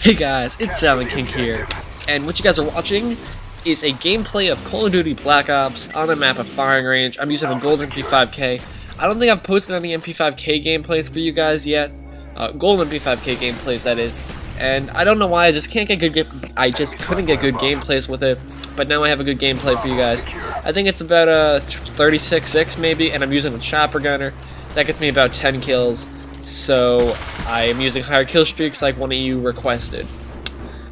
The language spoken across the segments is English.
Hey guys, it's Salmon King here, and what you guys are watching is a gameplay of Call of Duty Black Ops on the map of Firing Range. I'm using a gold MP5K. I don't think I've posted any MP5K gameplays for you guys yet. Gold MP5K gameplays, that is. And I don't know why, I just couldn't get good gameplays with it, but now I have a good gameplay for you guys. I think it's about a 36-6 maybe, and I'm using a chopper gunner. That gets me about 10 kills. So I am using higher kill streaks like one of you requested.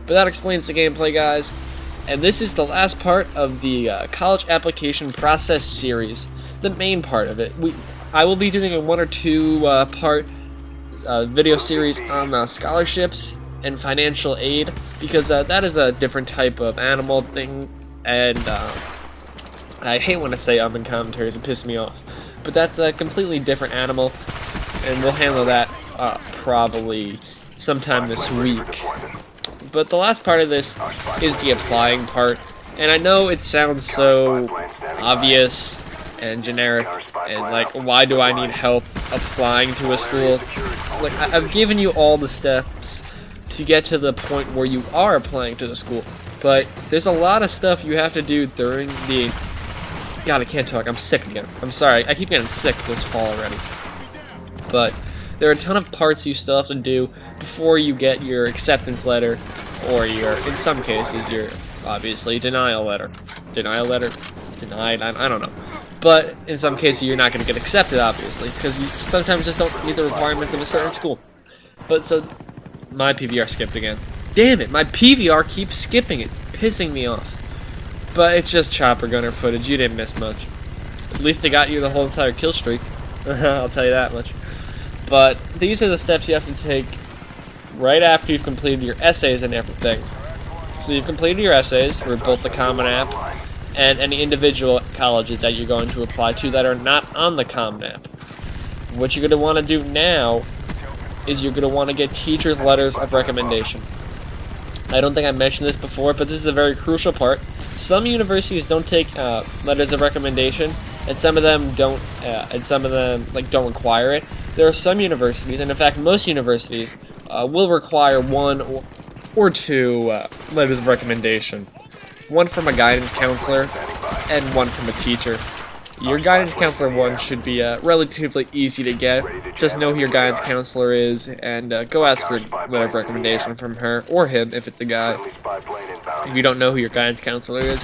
But that explains the gameplay, guys. And this is the last part of the college application process series, the main part of it. I will be doing a 1 or 2 part video series on scholarships and financial aid, because that is a different type of animal thing, and I hate when I say in commentaries, it pisses me off. But that's a completely different animal, and we'll handle that probably sometime this week. But the last part of this is the applying part, and I know it sounds so obvious and generic, and like, why do I need help applying to a school? Like, I've given you all the steps to get to the point where you are applying to the school, but there's a lot of stuff you have to do during the... God, I can't talk, I'm sick again. I'm sorry, I keep getting sick this fall already. But there are a ton of parts you still have to do before you get your acceptance letter, or your, in some cases, your, obviously, denial letter. Denial letter? Denied? I don't know. But in some cases, you're not going to get accepted, obviously, because you sometimes just don't meet the requirements of a certain school. But so, my PVR skipped again. Damn it, my PVR keeps skipping. It's pissing me off. But it's just chopper gunner footage. You didn't miss much. At least they got you the whole entire kill streak. I'll tell you that much. But these are the steps you have to take right after you've completed your essays and everything. So you've completed your essays for both the Common App and any individual colleges that you're going to apply to that are not on the Common App. What you're going to want to do now is you're going to want to get teachers' letters of recommendation. I don't think I mentioned this before, but this is a very crucial part. Some universities don't take letters of recommendation, and some of them don't, don't require it. There are some universities, and in fact most universities, will require 1 or 2 letters of recommendation. One from a guidance counselor, and one from a teacher. Your guidance counselor one should be relatively easy to get. Just know who your guidance counselor is, and go ask for a letter of recommendation from her, or him if it's a guy. If you don't know who your guidance counselor is,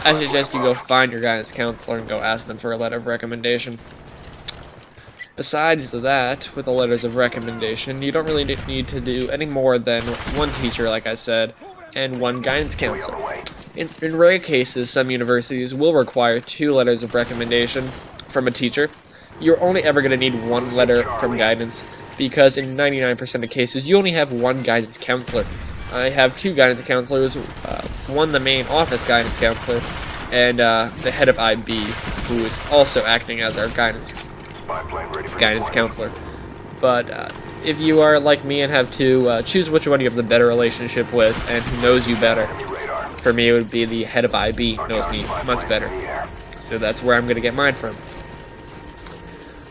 I suggest you go find your guidance counselor and go ask them for a letter of recommendation. Besides that, with the letters of recommendation, you don't really need to do any more than 1 teacher, like I said, and 1 guidance counselor. In rare cases, some universities will require 2 letters of recommendation from a teacher. You're only ever going to need 1 letter from guidance, because in 99% of cases, you only have 1 guidance counselor. I have 2 guidance counselors, one the main office guidance counselor, and the head of IB, who is also acting as our guidance counselor. But if you are like me and have to choose which one you have the better relationship with and who knows you better, for me it would be the head of IB, knows me much better. So that's where I'm going to get mine from.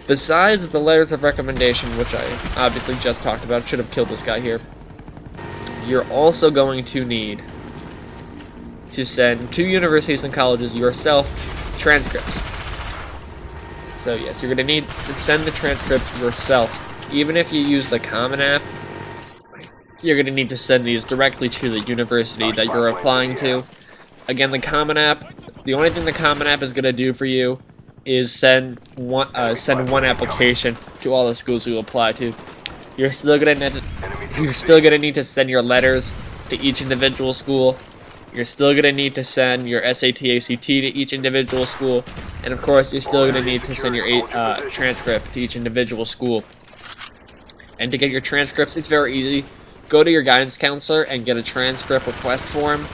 Besides the letters of recommendation, which I obviously just talked about, should have killed this guy here, you're also going to need to send to universities and colleges yourself transcripts. So yes, you're going to need to send the transcript yourself. Even if you use the Common App, you're going to need to send these directly to the university that you're applying to. Again, the Common App, the only thing the Common App is going to do for you is send one application to all the schools you apply to. You're still going to need to send your letters to each individual school. You're still going to need to send your SAT, ACT to each individual school. And of course, you're still going to need to send your transcript to each individual school. And to get your transcripts, it's very easy. Go to your guidance counselor and get a transcript request form.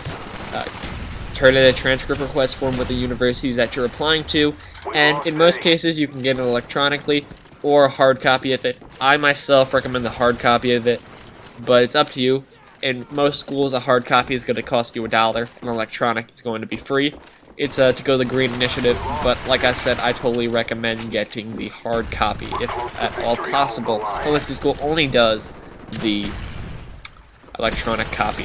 Turn in a transcript request form with the universities that you're applying to. And in most cases, you can get it electronically or a hard copy of it. I myself recommend the hard copy of it, but it's up to you. In most schools, a hard copy is going to cost you $1. An electronic is going to be free. It's to go the green initiative, but like I said, I totally recommend getting the hard copy if at all possible, unless the school only does the electronic copy.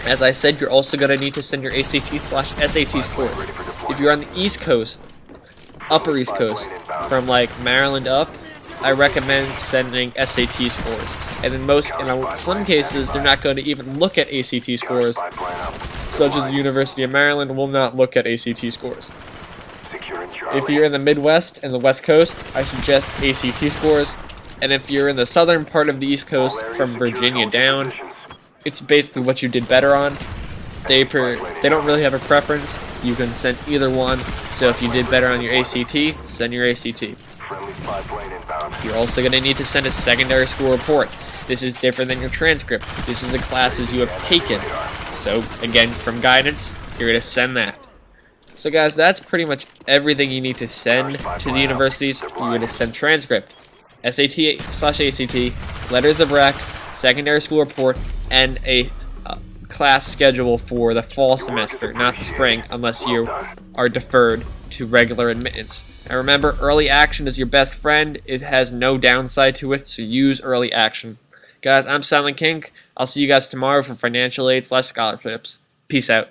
As I said, you're also going to need to send your ACT/SAT scores. If you're on the East Coast, Upper East Coast, from like Maryland up, I recommend sending SAT scores. And in some cases, they're not going to even look at ACT scores, such as the University of Maryland will not look at ACT scores. If you're in the Midwest and the West Coast, I suggest ACT scores. And if you're in the southern part of the East Coast, from Virginia down, it's basically what you did better on. They don't really have a preference. You can send either one. So if you did better on your ACT, send your ACT. You're also going to need to send a secondary school report. This is different than your transcript. This is the classes you have taken. So again, from guidance, you're going to send that. So guys, that's pretty much everything you need to send to the universities. You're going to send transcript, SAT/ACT, letters of rec, secondary school report, and a class schedule for the fall semester, not the spring, unless you are deferred to regular admittance. And remember, early action is your best friend. It has no downside to it, so use early action. Guys, I'm Silent King. I'll see you guys tomorrow for financial aid/scholarships. Peace out.